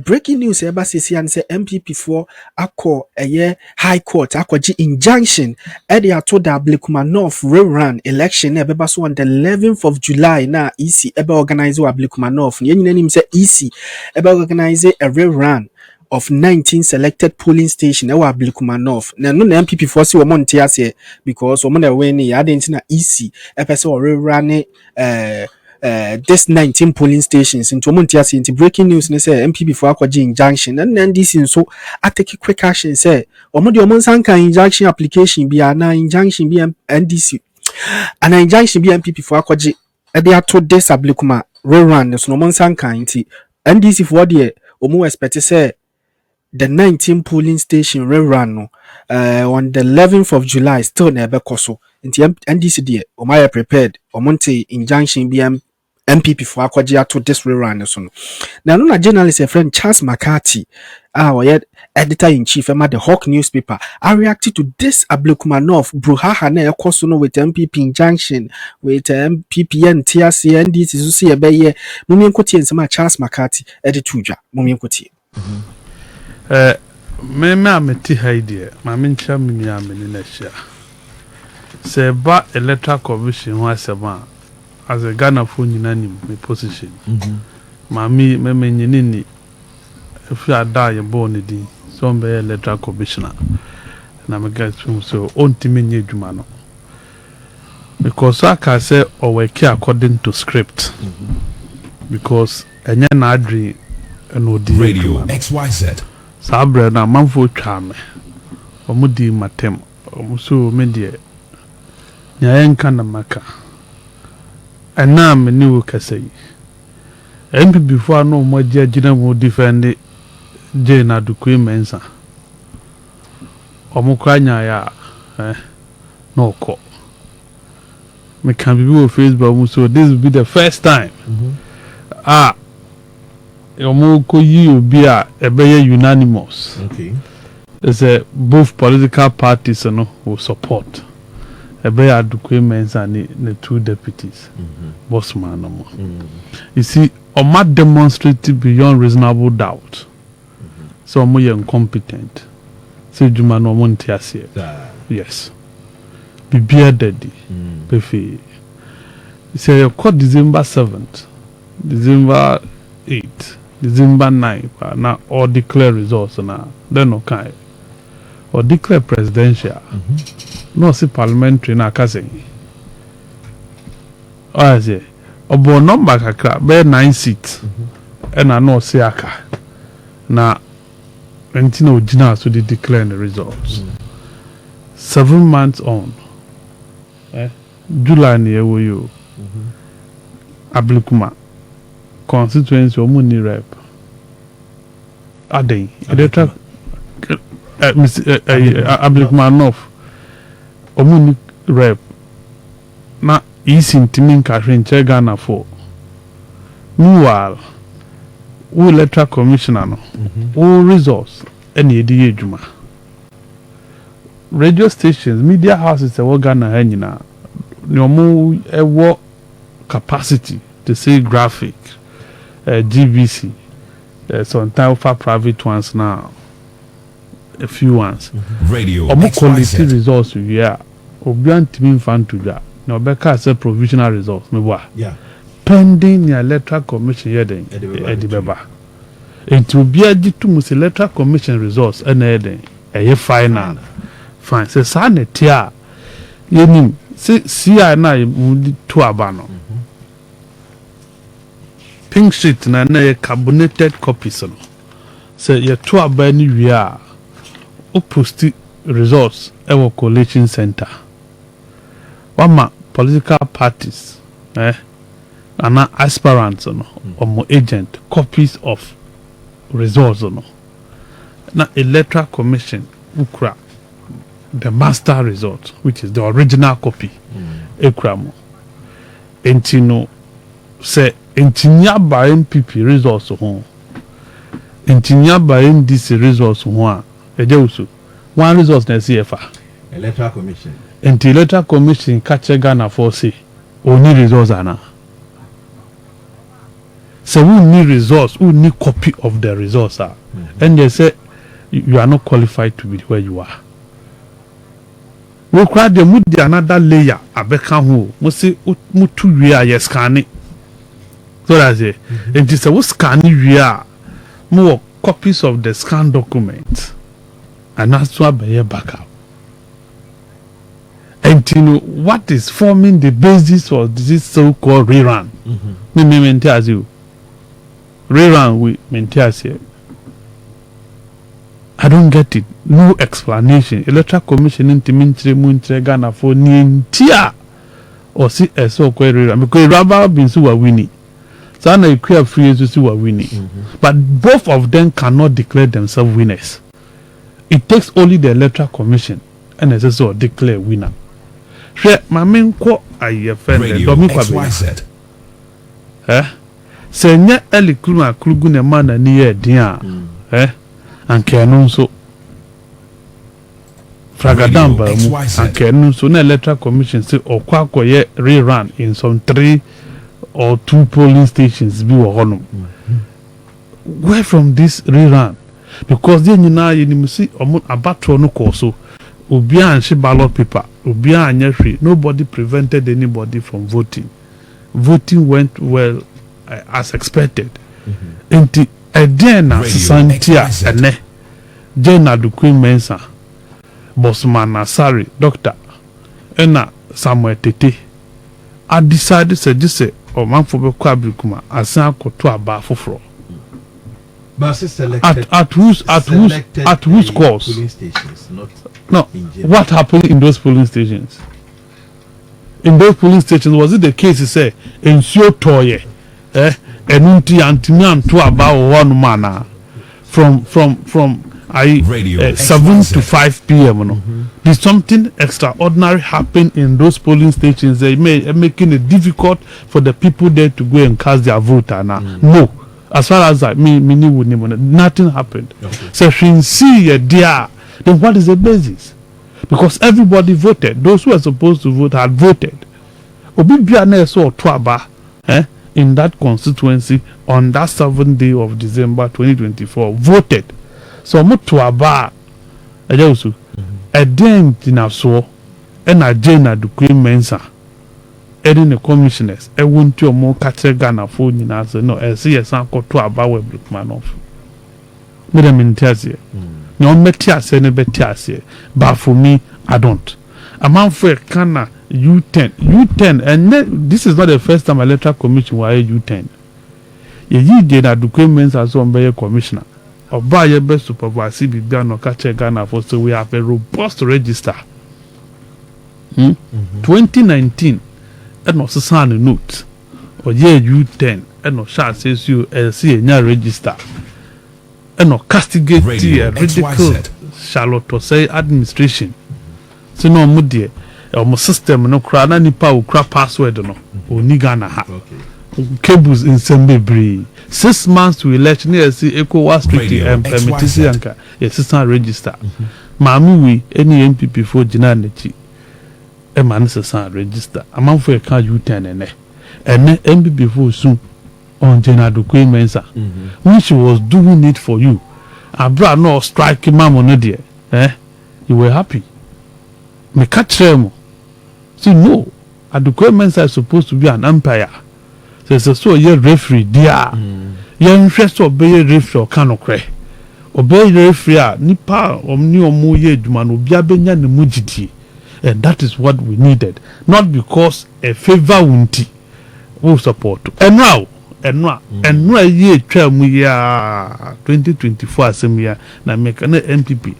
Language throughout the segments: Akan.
breaking news eba sisi and say NPP for akọ high court akọji injunction edi ato da Ablekuma North rerun election ebeba so on the 11th of July na EC ebe organize Ablekuma North ye nyina nim say EC ebe organize a rerun of 19 selected polling station ewa Ablekuma North na no na NPP for si wo monte ase because wo na we ni ade na EC ebe se rerun this 19 polling stations into Montiasi into breaking news ne say NPP for akwaji injunction and NDC so I take quick action say omodi omonsanka injunction application bi na injunction bi NDC and injunction bi NPP for akwaji e dey ato this Ablekuma rerun so omonsanka inti NDC for there omo expect say the 19 polling station rerun no on the 11th of July still na ebe koso inti NDC there omaya prepared omonte injunction bi NPP for akwaji ato this rerun so no na no na journalist a friend Charles McCarthy editor in chief of the Hawk newspaper I reacted to this Ablekuma North brouhaha na ekoso no with NPP injunction with MPP and TRC NDC so see ebe mumi enkotie nsema Charles McCarthy editudwa mumi enkotie me ameti haidie ma mencha mini ameni na hia se ba electoral commission ho asema as a Ghana for nyina my position ma me nyini ni if you die you born di so be electoral commissioner na me get so ontimi nye dwuma no because I can say or work according to script because enya na adri no di radio XYZ sabre na manfo twa me omudi matem omuso me de nyayenka na maka ana me ni wo kasai MP before no mo jina mo defend je na dukwe mensa omukwanya ya no ko me can be on Facebook so this will be the first time omu ko yi obi a ebeye unanimous okay it's a both political parties no will support ebe adukwe mensa ni two deputies bossman no you see oma demonstrate beyond reasonable doubt so omo ye incompetent so juma no omo ntiase yes bibia daddy befe you say your court December 7th December 8th December 9th now all declare results na then okay or declare presidential no see parliamentary na kase say obo number kakra be 9 seats and I no see aka na entino original so they declare the results 7 months on July ni ewo yo Ablekuma constituency omuni rep adey electoral Ablekuma North omuni rep na isi ntimi nkahwe nche Ghana for meanwhile we electoral commissioner no all results any edi edwuma radio stations media houses e Ghana ha nyina ni omo ewo capacity to say graphic GBC sometimes for private ones now a few ones radio quality results we are obiantimi mfantudwa na obeka say provisional results me wa pending the electoral commission yeden edibeba into bia gitum say electoral commission results and eden final fine say sanetia yenim see na mu to abano pink sheet na carbonated copies no say ye to abani we are o post results ewo collation center wama political parties and aspirants no or agent copies of results no na electoral commission ukra the master result which is the original copy ekramo entino say entinya ba NPP results ho entinya ba NDC results ho a ejewusu one results na CFA electoral commission electoral commission catch Ghana for say only results ana So we need results, we need copy of the results. And they say you are not qualified to be where you are. We cry the mood another layer, a beckham who must say, Mutu, we are yes, scanning. So that's it. And it's a scanning, we are more copies of the scan documents. And that's why by backup. And you know what is forming the basis for this so-called rerun? Me maintain you. Rerun we maintain here. I don't get it. No explanation. Electoral Commission into Mintre Ghana for Nintia or see a so-called rerun because Rabba been so winning. So now you create free to see what winning. But both of them cannot declare themselves winners. It takes only the Electoral Commission and SSO declare winner. Share my main quote I friend XYZ. Say nya Electoral Klugune man and near dia and canon so Fragadamba and canon so na Electoral Commission say or kwako ye rerun in some 3 or 2 polling stations be honum. Where from this rerun? Because then you know you see about no course so Ubia and she ballot paper, Ubia and Yeshri, nobody prevented anybody from voting. Voting went well as expected. And then Santia and Jena du Queen Mensa, Bosman Nasari, Doctor, Ena Samuel Tete. I decided to say, or man for Ablekuma, as I could to a bar for fraud. At whose course? Polling stations, not no. What happened in those polling stations? In those polling stations, was it the case? He said, "Ensure toye, enunti antimian to about 1 man from 7 to 5 p.m. No, did something extraordinary happen in those polling stations? They making it difficult for the people there to go and cast their vote. No. As far as nothing happened. Okay. So she see a dear, then what is the basis? Because everybody voted. Those who are supposed to vote had voted. Obibiane saw Twaba in that constituency on that 7th day of December 2024 voted. So Twaba Ajosu a den dinaso and a jena du Queen Mensa. Edin the commissioners, I want to more catcher Ghana for you now. No, I see a sample to about Ablekuma off. Madam in Tiasia. No, Metias and Betiasia. But for me, I don't. A man for a canna U10, and this is not the first time Electoral Commission were U10. Ye did at the Queen as on by a commissioner. Or by your best supervisor, be done or catcher Ghana for so we have a robust register. 2019. And no sign note or ye U10 and no shall says you see a register and no castigate a ridicule Charlotte say administration. So no mudie or system no crowd any power crap password no or nigana ha cables in Sembebri 6 months to election near see Eco Street and permittisi anka a system register. Mami we any NPP for Jinanichi. A man is a register. A man for a car U10 and NPP for soon on Jenadu Queen Mensa. When she was doing it for you, I brought no striking mamma no dear. You were happy. Me catch them. See, no, at the Queen Mensa is supposed to be an umpire. There's a so ye referee, dear. Young interest obey referee or canoe cray. Obey referee, nipa or new more ye, man, will be a benyan the mujiti. And that is what we needed. Not because a favor wunti will support. And now ye tell me 2024 assembly na make an NPP.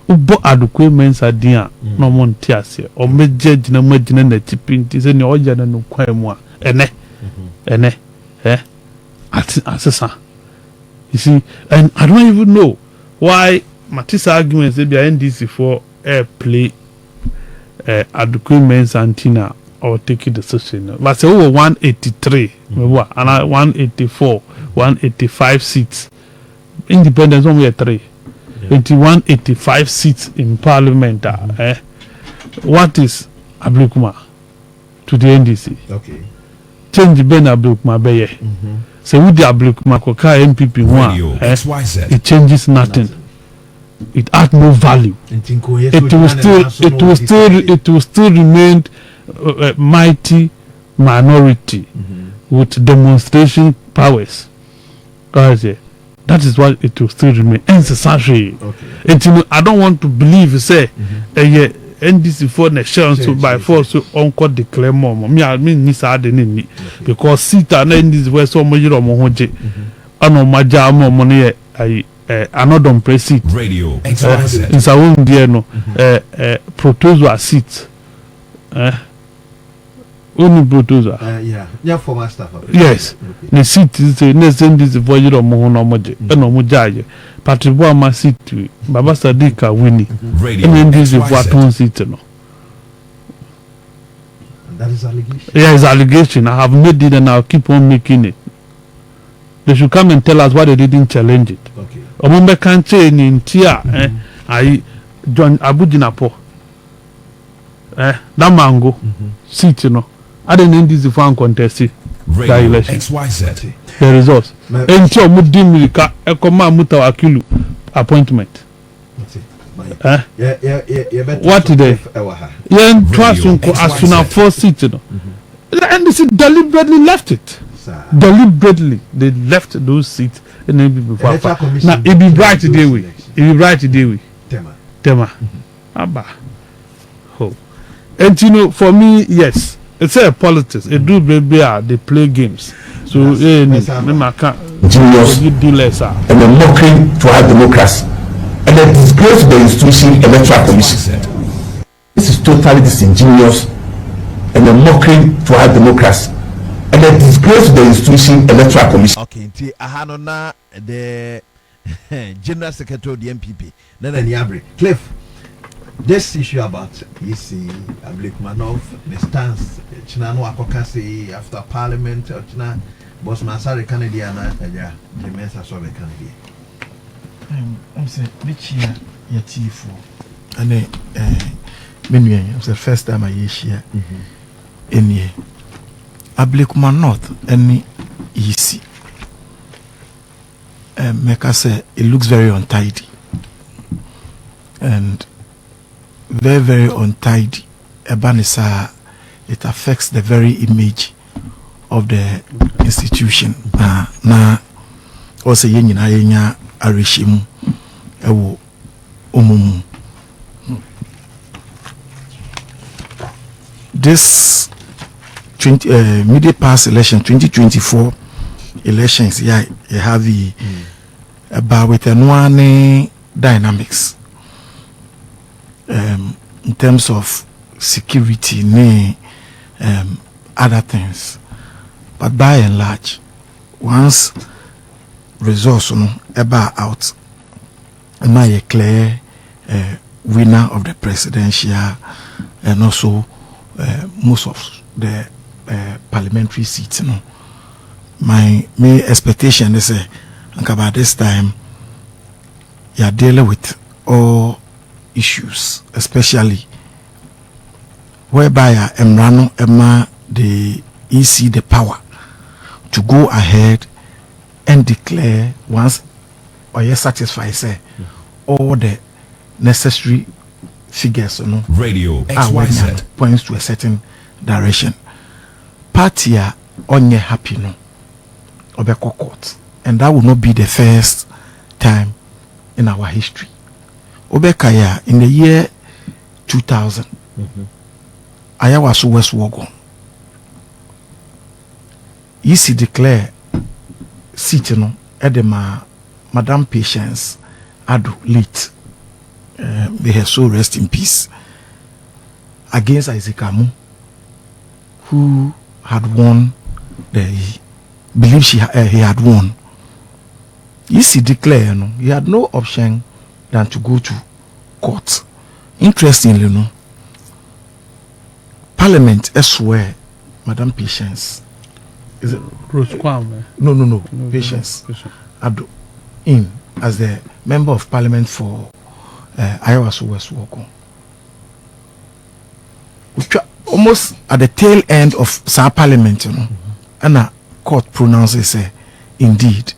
Ubo adukwe mensa dia no montiasia or meje na majina na chipinti se ni oja na nukwa mwa ene asesa. You see, and I don't even know why Matisa arguments they be NDC for play Adukwe Mensa Antina or take the decision. But say over 183, and 184, 185 seats. Independence only 3. 185 seats in parliament. What is Ablekuma to the NDC? Okay. Change Ben Ablekuma Beye. So with the Ablekuma koka NPP one, it changes nothing. It adds no value. It will still remain mighty minority with demonstration powers. That is why it will still remain necessary. I don't want to believe say NDC for the chance to by force to uncle declare more. I mean this because Sita NDC where so much of Mohoje and my job more money another press seat. Radio. In Sawon dear no protozoa seat. Only protozoa. Yeah, for my staff. Yes. The seat is the next NDC for you or Mohonomoje and Omojaje. Patrick Boama seat to Baba Sadika winning. Radio. And this is what one seat. No. That is allegation. Yeah, it's allegation. I have made it and I'll keep on making it. They should come and tell us why they didn't challenge it. Okay. Omombe Kanche in Tia, I John Abujinapo. That mango seat, you know. I didn't need this one contest. The election. XYZ. The results. Until Mudimika, Ekoma Mutawakilu appointment. What today? Yeah, Trasunko as soon as 4 seats, you know. And they deliberately left it. Deliberately, they left those seats and then before. Now it be bright today we. It be bright today we. Tema. Abba. Oh. And you know, for me, yes, it's a politics. It do baby they play games. So genius and a mockery to our democracy and a disgrace to the institution Electoral Commission. This is totally disingenuous and a mockery to our democracy and a disgrace to the institution Electoral Commission. Okay, Ahanona the General Secretary of the NPP. Then Cliff, this issue about EC Ablekuma the stance Chinano Akokasi after Parliament or China Boss Masari Canadian the Mensa Sobe Canadian. I'm saying which year your T4 and then it's the first time I hear in here. Ablekuma North any EC. Make us say it looks very untidy and very, very untidy. Ebanisa, it affects the very image of the institution. Na also yenya yenya arishimu ewo umumu. This mid past election 2024 elections, you have the about with a one dynamics in terms of security, other things. But by and large, once results about out, am I a clear winner of the presidential and also most of the parliamentary seats? My expectation is about this time you are dealing with all issues, especially whereby Emrano Emma the EC the power to go ahead and declare once or you satisfy say all the necessary figures Radio XYZ points to a certain direction. Party are only happy Obeko court, and that will not be the first time in our history. Obekaya in the year 2000, Ayawasu West Wogon. EC declare seat Edema Madame Patience Ado late. May her soul rest in peace. Against Isaac Amu, who had won believed he had won. EC declared he had no option than to go to court. Interestingly, Parliament swear Madam Patience. Is it Rose Kwame? No. Patience. Ado in as the member of Parliament for Iowa West Woko. Almost at the tail end of Sa Parliament, and a court pronounces indeed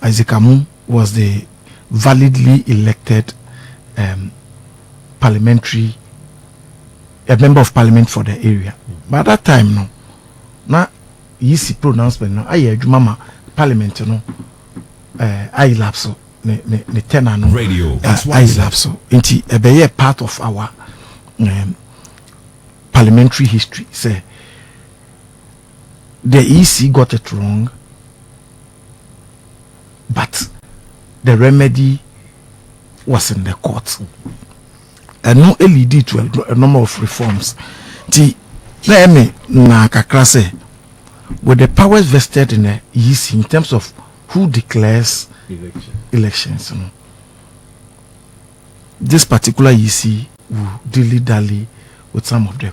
Isaac Amu was the validly elected parliamentary a member of parliament for the area. But at that time no na easy pronouncement no aye adwuma parliament no I lapse ne tenor no Radio I lapse nti be part of our parliamentary history. Say the EC got it wrong, but the remedy was in the court, and no lead to a number of reforms. Na kakra say with the powers vested in the EC in terms of who declares elections, this particular EC will dilly-dally with some of the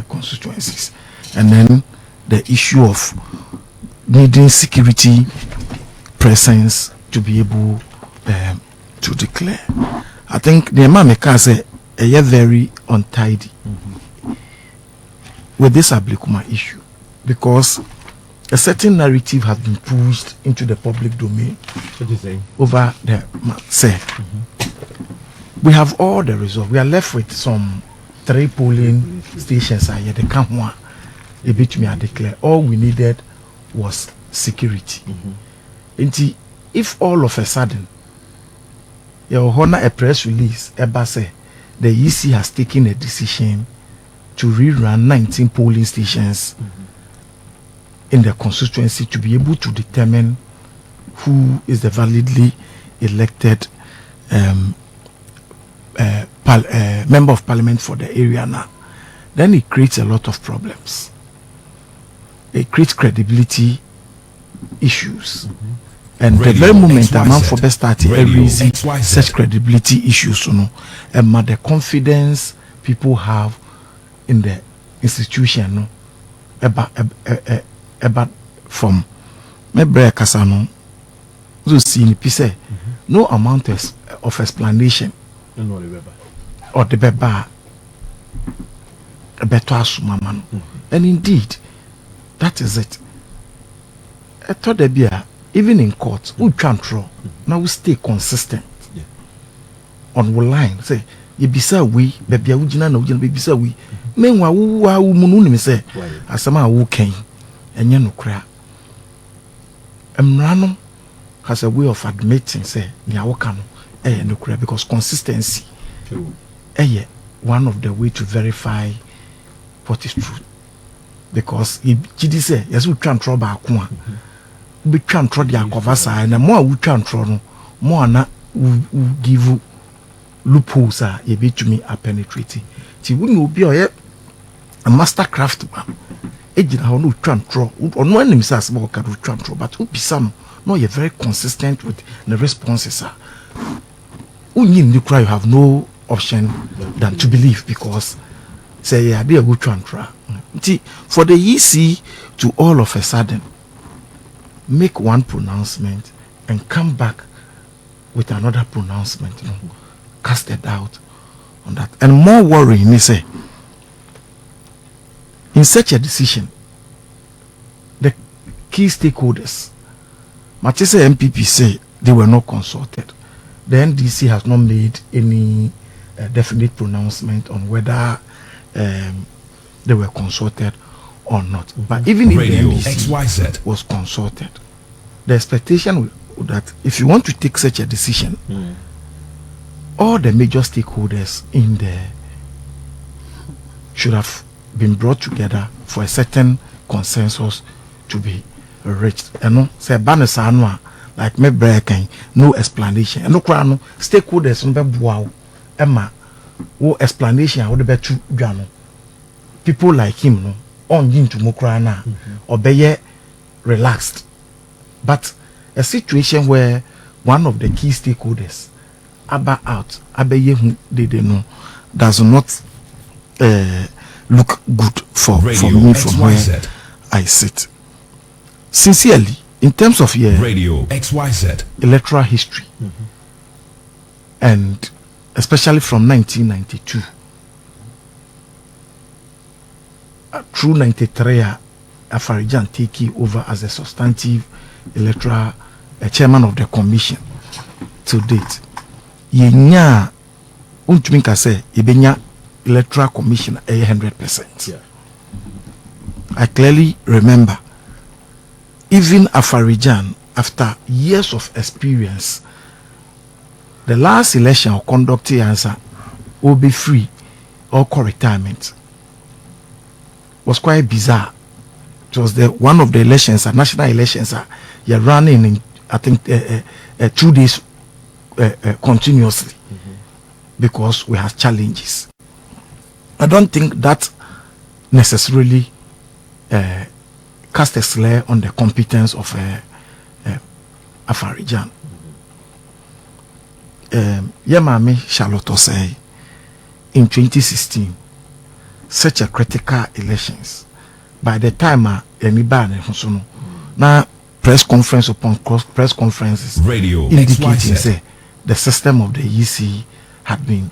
constituencies, and then the issue of needing security presence to be able to declare. I think the man can say a very untidy with this Ablekuma issue, because a certain narrative has been pushed into the public domain over the say. We have all the results. We are left with some 3 polling stations. They can't want a bit me declare. All we needed was security. And if all of a sudden you honor a press release, say the EC has taken a decision to rerun 19 polling stations in the constituency to be able to determine who is the validly elected member of parliament for the area now, then it creates a lot of problems. It creates credibility issues. And Radio the very moment XYZ. a man for best start Radio raising XYZ. such credibility issues, and the confidence people have in the institution, about from me break kasano, so see ni pise, no amount of explanation or the beba a better assumption. And indeed, that is it. I thought there be even in court, we can't draw. Now we stay consistent on one line. Say, you be say we, baby, ujina na ujina baby say we. Meanwhile, who munu ni say, asama who can, and you no cry. Emrano has a way of admitting say, ni awokano, no cry, because consistency, one of the way to verify what is true. Because if GD say, yes, we can't draw back one. We can't throw the conversa, and the more we can't throw, more na we give you loopholes a bit to me are penetrating. See, we will be a master craftsman. Ejina how no can't throw, or no enemy says about can't throw, but who be some no, you're very consistent with the responses. When you cry, you have no option than to believe, because say, yeah, they are good to try. See, for the EC to all of a sudden make one pronouncement and come back with another pronouncement, cast it out on that. And more worrying, me say, in such a decision, the key stakeholders, Matisse NPP say they were not consulted. The NDC has not made any definite pronouncement on whether they were consulted or not. But even if Radio the NDC XYZ. was consulted, the expectation that if you want to take such a decision, all the major stakeholders in there should have been brought together for a certain consensus to be reached. And no, say Banesanwa, like me breaking, no explanation. And no crano stakeholders no be wow, Emma, wo explanation would be too gano. People like him, no, on into Mokrana, or be relaxed. But a situation where one of the key stakeholders out, they know, does not look good for me from where I sit. Sincerely, in terms of your Radio XYZ. electoral history, and especially from 1992 through 93, Afarijan taking over as a substantive electoral chairman of the commission to date. Yenya untumi say ibenya electoral commission 100%. Yeah. I clearly remember even Afarijan, after years of experience, the last election or conducted answer will be free or retirement was quite bizarre. It was one of the elections, national elections, you're running in, I think, 2 days continuously because we have challenges. I don't think that necessarily cast a slur on the competence of Afarijan. Yamami Charlotte say in 2016, such a critical elections. By the time now press conference upon press conferences Radio indicating say the system of the EC had been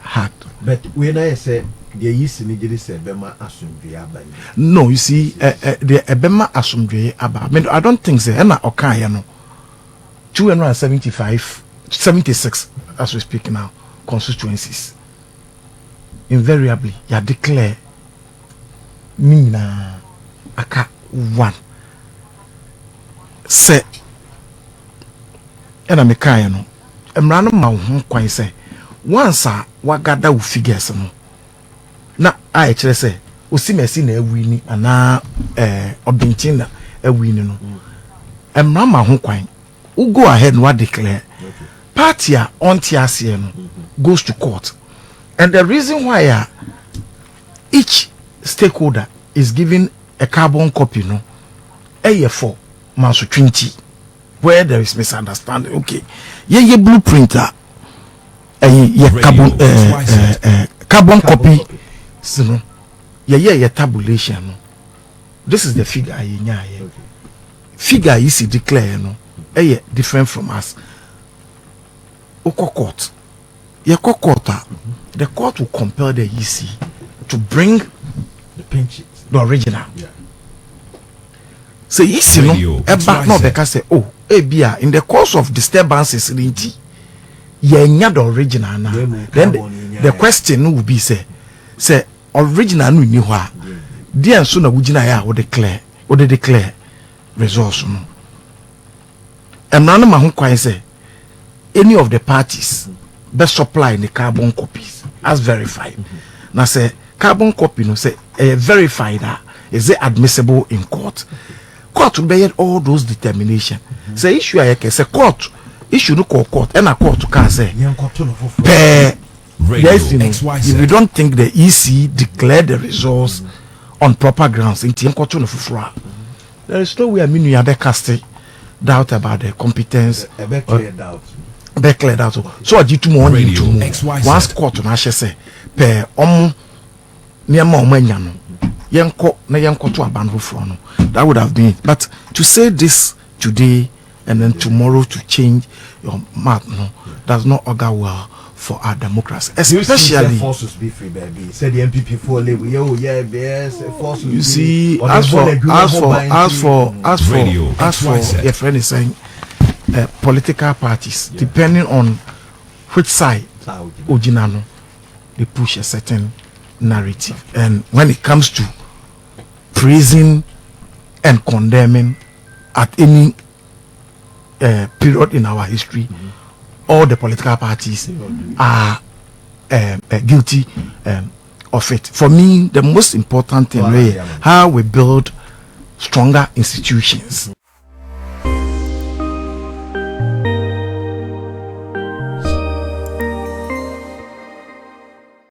hacked. But when I say the EC need say Bema Asumdwe. No, you see, the Bema Asumdwe about. I don't think so. Ena okay, no. 276 as we speak now constituencies. Invariably, you declare Mina aka 1. Say, ena mekaya no. Emrano ma ho kwan say once wagada wo figures no. Na I chere say osimesi na awini ana obintin na awini no. Emrano ma ho kwan. Who go ahead and what declare party on TRC goes to court, and the reason why each stakeholder is given a carbon copy, no, A4 masu 20, where there is misunderstanding. Okay, ye blueprinter, carbon copy, so no, ye tabulation. No. This is the figure figure is declare no. Different from us. Oko court. The court will compel the EC to bring the original. Yeah. So EC no because say in the course of disturbances in the original now. Then the question will be say original no ni ho. There so na wugina ya wo declare results no. And none of my home say any of the parties best supply the carbon copies as verified. Now say carbon copy no say verified is it admissible in court. Court will bear all those determination. Say issue I say court issue no court and a court can say yes, if we don't think the EC declared the results on proper grounds in there is no way I mean you are casting doubt about the competence. Cleared out. So I did to more once court on say per near Momanyano. Yanko na yanko to abanho for no. That would have been it. But to say this today and then tomorrow to change your mouth, no, does not augur well for our democracy. Especially forces be free, baby. Said the NPP for labor. Forces. You see, as for your friend is saying political parties, depending on which side Ojinano, they push a certain narrative. And when it comes to praising and condemning at any period in our history, all the political parties are guilty of it. For me, the most important thing is how we build stronger institutions